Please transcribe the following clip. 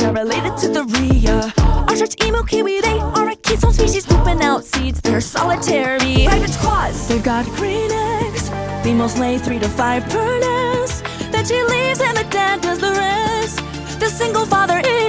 which are related to the rhea. Ostrich, emu, kiwi, they are a keystone species, pooping out seeds. They're solitary. Private claws, they've got green eggs. Females lay 3 to 5 per nest. Then she leaves and the dad does the rest. The single father is